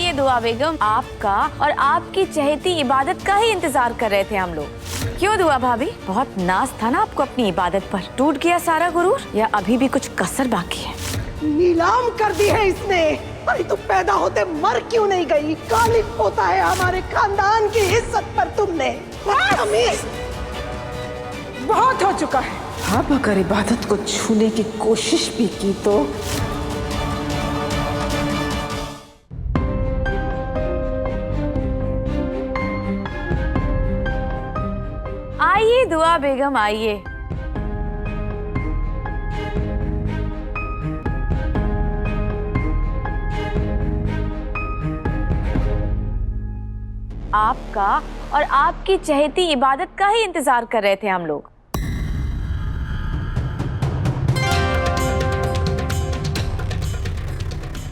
आइए दुआ बेगम, आपका और आपकी चहेती इबादत का ही इंतजार कर रहे थे हम लोग। क्यों दुआ भाभी, बहुत नाज था ना आपको अपनी इबादत पर? टूट गया सारा गुरूर या अभी भी कुछ कसर बाकी है? नीलाम कर दी है इसने। अरे तू पैदा होते मर क्यों नहीं गई? कालिक होता है हमारे खानदान की इज्जत पर तुमने। बहुत हो चुका है। अब अगर इबादत को छूने की कोशिश भी की तो आइए दुआ बेगम आइए। आपका और आपकी चहेती इबादत का ही इंतजार कर रहे थे हम लोग।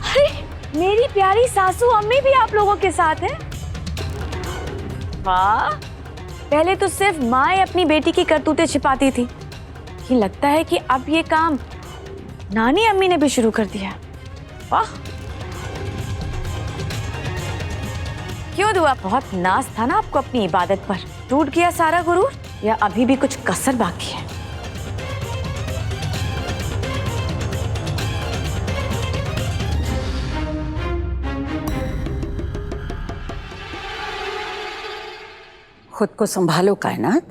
अरे मेरी प्यारी सासू अम्मी भी आप लोगों के साथ है। वाह, पहले तो सिर्फ माँ अपनी बेटी की करतूतें छिपाती थी, ये लगता है कि अब ये काम नानी अम्मी ने भी शुरू कर दिया। वाह, क्यों दुआ, बहुत नाज था ना आपको अपनी इबादत पर? टूट गया सारा गुरूर या अभी भी कुछ कसर बाकी है? खुद को संभालो कायनात।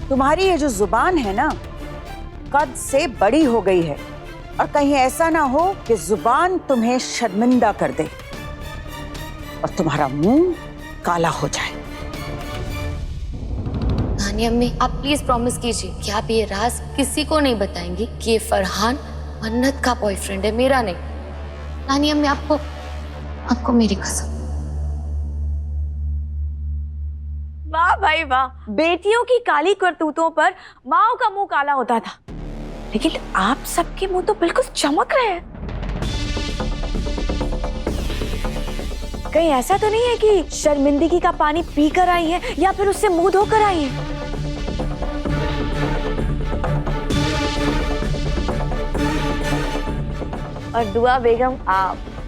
तुम्हारी ये जो जुबान है ना, कद से बड़ी हो गई है, और कहीं ऐसा ना हो कि जुबान तुम्हें शर्मिंदा कर दे और तुम्हारा मुंह काला हो जाए। नानी अम्मी, आप प्लीज प्रॉमिस कीजिए कि आप ये राज किसी को नहीं बताएंगी कि ये फरहान मन्नत का बॉयफ्रेंड है, मेरा नहीं। नानी अम्मी, आपको मेरी कसम। वाह भाई वाह, बेटियों की काली करतूतों पर माओ का मुंह काला होता था, लेकिन आप सबके मुंह तो बिल्कुल चमक रहे हैं। कहीं ऐसा तो नहीं है कि शर्मिंदगी का पानी पीकर आई हैं या फिर उससे मुंह धोकर आई हैं? और दुआ बेगम,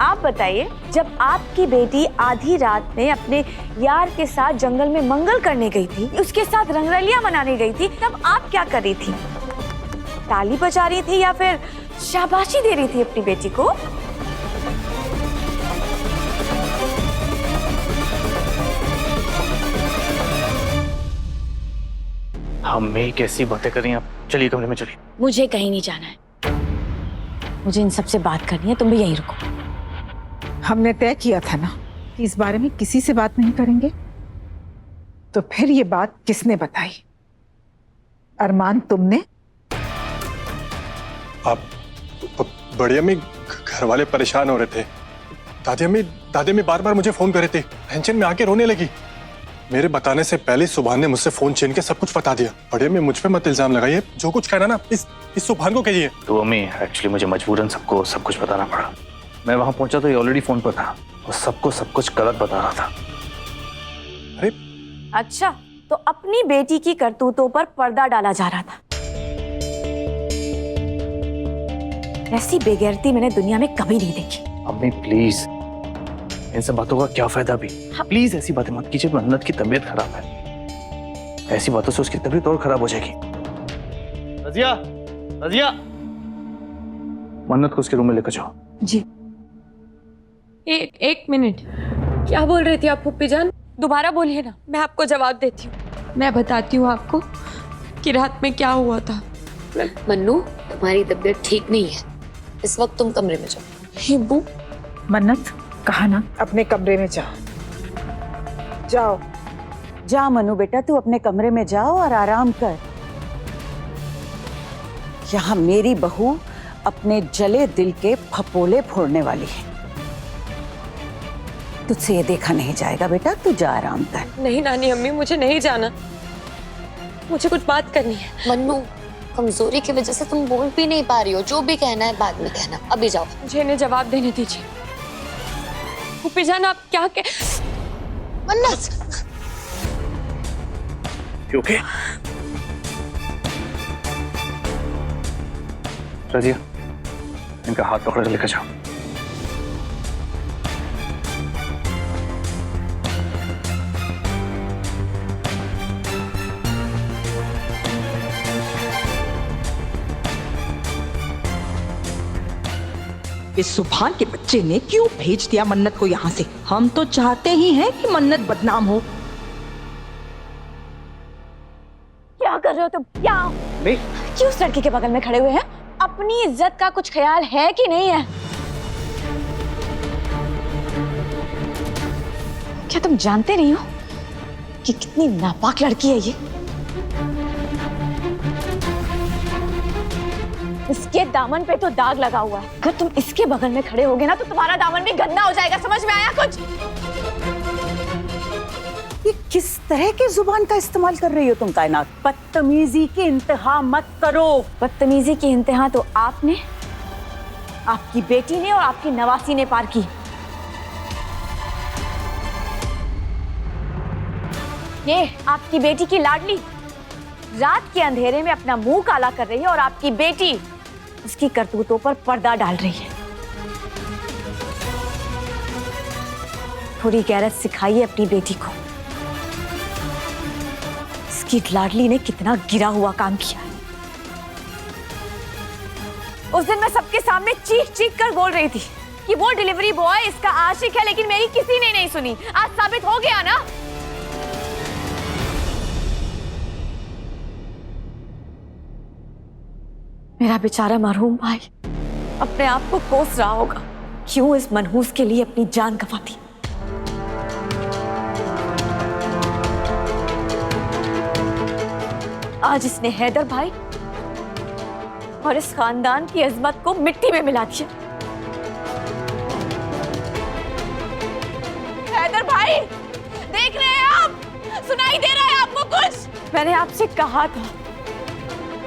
आप बताइए, जब आपकी बेटी आधी रात में अपने यार के साथ जंगल में मंगल करने गई थी, उसके साथ रंगरलियां मनाने गई थी, तब आप क्या कर रही थी? ताली बजा रही थी या फिर शाबाशी दे रही थी अपनी बेटी को? अम्मी कैसी बातें कर रही हैं आप? चलिए कमरे में चलिए। मुझे कहीं नहीं जाना है, मुझे इन सबसे बात करनी है, तुम भी यहीं रुको। हमने तय किया था ना कि इस बारे में किसी से बात नहीं करेंगे, तो फिर ये बात किसने बताई? अरमान, तुमने? आप बड़ी अम्मी, घर वाले परेशान हो रहे थे। दादी अम्मी बार बार मुझे फोन कर रहे थे, टेंशन में आके रोने लगी। मेरे बताने से पहले सुभान ने मुझसे फोन छीन के सब कुछ बता दिया। बड़ी अम्मी, मुझ पे मत इल्जाम लगाइए, जो कुछ कहना ना इस सुभान को कहिए। तो अम्मी, एक्चुअली मुझे मजबूरन सबको सब कुछ बताना पड़ा। मैं वहां पहुंचा तो ये ऑलरेडी फोन पर था और सबको सब कुछ गलत बता रहा था। अरे अच्छा, तो अपनी बेटी की करतूतों पर पर्दा डाला जा रहा था। ऐसी बेगैरती मैंने दुनिया में कभी नहीं देखी। अम्मी प्लीज, इन सब बातों का क्या फायदा भी? प्लीज ऐसी बातें मत कीजिए। मन्नत की तबीयत खराब है, ऐसी बातों से उसकी तबीयत और खराब हो जाएगी। रजिया, रजिया, मन्नत को उसके रूम में लेकर जाओ। जी। एक मिनट, क्या बोल रही थी आप पुप्पी जान? दोबारा बोलिए ना, मैं आपको जवाब देती हूँ। मैं बताती हूँ आपको कि रात में क्या हुआ था। मन्नू, तुम्हारी तबीयत ठीक नहीं है, इस वक्त तुम कमरे में जाओ। हिब्बू, मन्नत, कहा ना अपने कमरे में जाओ। जाओ जा मनु बेटा, तू अपने कमरे में जाओ और आराम कर। यहाँ मेरी बहू अपने जले दिल के फपोले फोड़ने वाली है। तुझसे ये देखा नहीं जाएगा बेटा, तू जा आराम कर। नहीं नानी अम्मी, मुझे नहीं जाना, मुझे कुछ बात करनी है। मन्नू, कमजोरी की वजह से तुम बोल भी नहीं पा रही हो, जो भी कहना है बाद में कहना, अभी जाओ। मुझे इन्हें जवाब देने दीजिए। पुप्पी जान, आप क्या मन्नत, ओके? रजिया, इनका हाथ पकड़ कर लेकर जाओ। इस सुभान के बच्चे ने क्यों भेज दिया मन्नत को यहाँ से? हम तो चाहते ही हैं कि मन्नत बदनाम हो। क्या कर रहे हो तुम? क्या क्यों उस लड़की के बगल में खड़े हुए हैं? अपनी इज्जत का कुछ ख्याल है कि नहीं है? क्या तुम जानते नहीं हो कि कितनी नापाक लड़की है ये? इसके दामन पे तो दाग लगा हुआ है। अगर तुम इसके बगल में खड़े होगे ना तो तुम्हारा दामन भी गंदा हो जाएगा। समझ में आया कुछ? ये किस तरह की जुबान का इस्तेमाल कर रही हो तुम कायनात? बदतमीजी की इंतहा मत करो। बदतमीजी की इंतहा तो आपने, आपकी बेटी ने और आपकी नवासी ने पार की। ये आपकी बेटी की लाडली रात के अंधेरे में अपना मुंह काला कर रही है और आपकी बेटी उसकी करतूतों पर पर्दा डाल रही है। थोड़ी गैरत सिखाइए अपनी बेटी को। इसकी लाडली ने कितना गिरा हुआ काम किया है। उस दिन मैं सबके सामने चीख चीख कर बोल रही थी कि वो डिलीवरी बॉय इसका आशिक है, लेकिन मेरी किसी ने नहीं सुनी। आज साबित हो गया ना। मेरा बेचारा मरहूम भाई अपने आप को कोस रहा होगा, क्यों इस मनहूस के लिए अपनी जान गंवा दी। आज इसने हैदर भाई और इस खानदान की अजमत को मिट्टी में मिला दिया। हैदर भाई, देख रहे हैं आप? सुनाई दे रहा है आपको कुछ? मैंने आपसे कहा था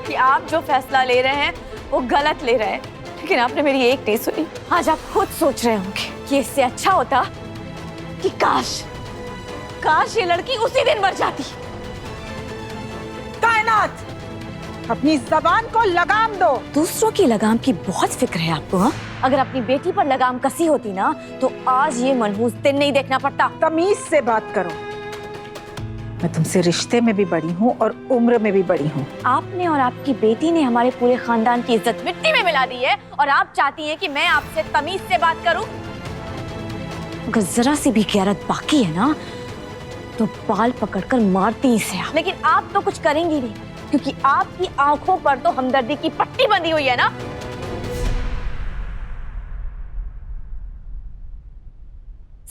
कि आप जो फैसला ले रहे हैं वो गलत ले रहे हैं, लेकिन आपने मेरी एक नहीं सुनी। आज आप खुद सोच रहे होंगे कि इससे अच्छा होता कि काश ये लड़की उसी दिन मर जाती। कायनात, अपनी जबान को लगाम दो। दूसरों की लगाम की बहुत फिक्र है आपको, हाँ? अगर अपनी बेटी पर लगाम कसी होती ना तो आज ये मनहूस दिन नहीं देखना पड़ता। तमीज से बात करो। मैं तुमसे रिश्ते में भी बड़ी हूँ और उम्र में भी बड़ी हूँ। आपने और आपकी बेटी ने हमारे पूरे खानदान की इज्जत मिट्टी में मिला दी है और आप चाहती हैं कि मैं आपसे तमीज से बात करूं? अगर जरा सी भी गैरत बाकी है ना तो बाल पकड़कर मारती ही से। लेकिन आप तो कुछ करेंगी नहीं, क्योंकि आपकी आंखों पर तो हमदर्दी की पट्टी बंधी हुई है ना।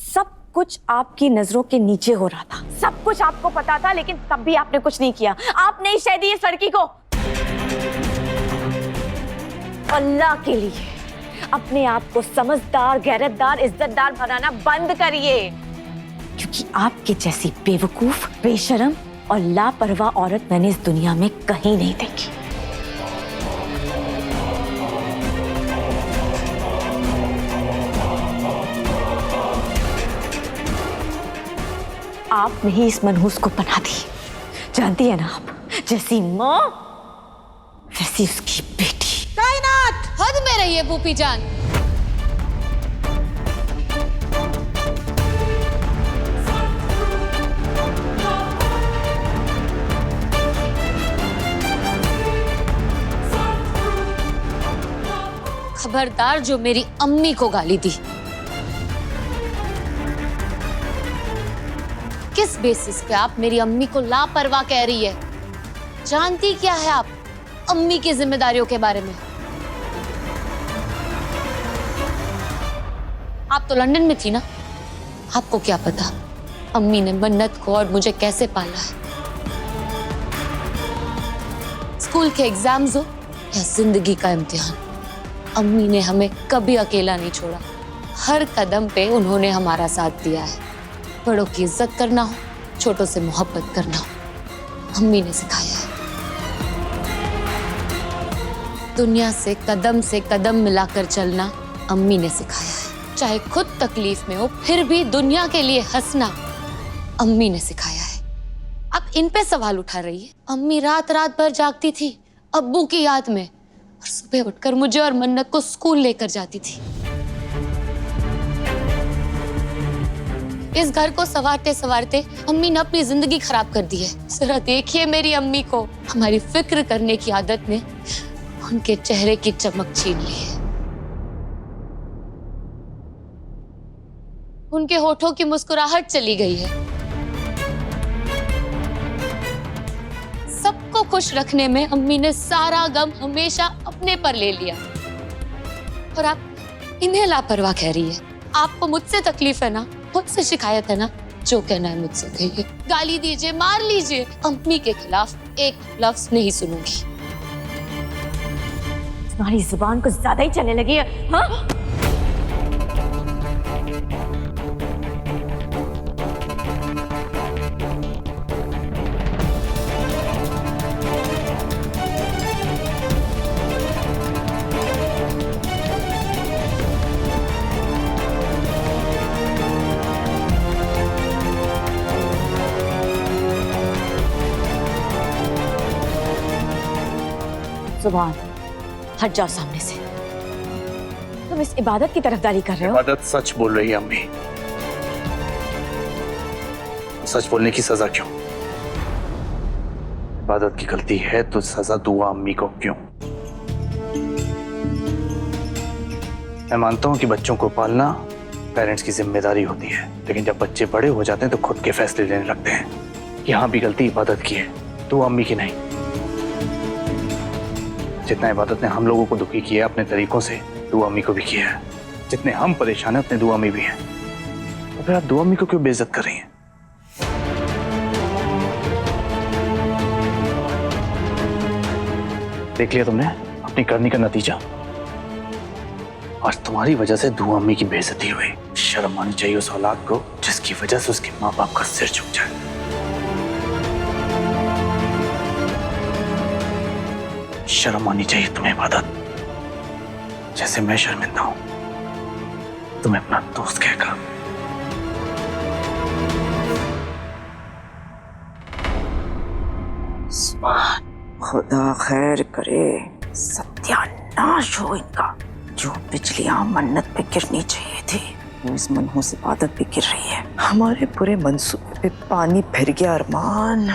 सब कुछ आपकी नजरों के नीचे हो रहा था, सब कुछ आपको पता था, लेकिन तब भी आपने कुछ नहीं किया। आपने ही शह दी इस लड़की को। अल्लाह के लिए अपने आप को समझदार, गैरतदार, इज्जतदार बनाना बंद करिए, क्योंकि आपके जैसी बेवकूफ, बेशरम और लापरवाह औरत मैंने इस दुनिया में कहीं नहीं देखी। आपने ही इस मनहूस को पनाह दी। जानती है ना आप, जैसी माँ वैसी उसकी बेटी। कायनात, हद में रहिए भूपी जान। खबरदार जो मेरी अम्मी को गाली दी। किस बेसिस पे आप मेरी अम्मी को लापरवाह कह रही है? जानती क्या है आप अम्मी की जिम्मेदारियों के बारे में? आप तो लंदन में थी ना, आपको क्या पता अम्मी ने मन्नत को और मुझे कैसे पाला है। स्कूल के एग्जाम्स हो या जिंदगी का इम्तिहान, अम्मी ने हमें कभी अकेला नहीं छोड़ा। हर कदम पे उन्होंने हमारा साथ दिया है। बड़ों की इज्जत करना हो, छोटों से मोहब्बत करना हो, अम्मी ने सिखाया है। दुनिया से कदम मिलाकर चलना अम्मी ने सिखाया है। चाहे खुद तकलीफ में हो फिर भी दुनिया के लिए हंसना अम्मी ने सिखाया है। अब इन पे सवाल उठा रही है। अम्मी रात रात भर जागती थी अब्बू की याद में, और सुबह उठकर मुझे और मन्नत को स्कूल लेकर जाती थी। इस घर को संवारते संवारते अम्मी ने अपनी जिंदगी खराब कर दी है। जरा देखिए मेरी अम्मी को, हमारी फिक्र करने की आदत ने उनके चेहरे की चमक छीन ली है। उनके होठों की मुस्कुराहट चली गई है। सबको खुश रखने में अम्मी ने सारा गम हमेशा अपने पर ले लिया, और आप इन्हें लापरवाह कह रही है। आपको मुझसे तकलीफ है ना, मुझसे शिकायत है ना, जो कहना है मुझसे कहिए, गाली दीजिए, मार लीजिए, अम्मी के खिलाफ एक लफ्ज नहीं सुनूंगी। तुम्हारी जुबान कुछ ज्यादा ही चलने लगी है, हाँ? जुबान हट जाओ सामने से। तुम इस इबादत की तरफदारी कर रहे हो। इबादत सच बोल रही है अम्मी। सच बोलने की सजा क्यों? इबादत की गलती है तो सजा दुआ अम्मी को क्यों? मैं मानता हूं कि बच्चों को पालना पेरेंट्स की जिम्मेदारी होती है, लेकिन जब बच्चे बड़े हो जाते हैं तो खुद के फैसले लेने लगते हैं। यहाँ भी गलती इबादत की है, दुआ अम्मी की नहीं। जितना इबादत ने हम लोगों को दुखी किया अपने तरीकों से, दुआ अम्मी को भी किया है। जितने हम परेशान हैं उतने दुआ अम्मी भी हैं। तो फिर आप दुआ अम्मी को क्यों बेइज्जत कर रही हैं? देख लिया तुमने अपनी करनी का नतीजा। आज तुम्हारी वजह से दुआ अम्मी की बेइज्जती हुई। शर्म आनी चाहिए उस औलाद को जिसकी वजह से उसके माँ बाप का सिर झुक जाए। शर्म आनी चाहिए तुम्हें इबादत, जैसे मैं शर्मिंदा हूं तुम्हें अपना दोस्त कहकर। खुदा खैर करे, सत्यानाश हो इनका। जो बिजलियां मन्नत पे गिरनी चाहिए थी वो इस मनहूस इबादत पे गिर रही है। हमारे पूरे मंसूबे पे पानी फिर गया अरमान।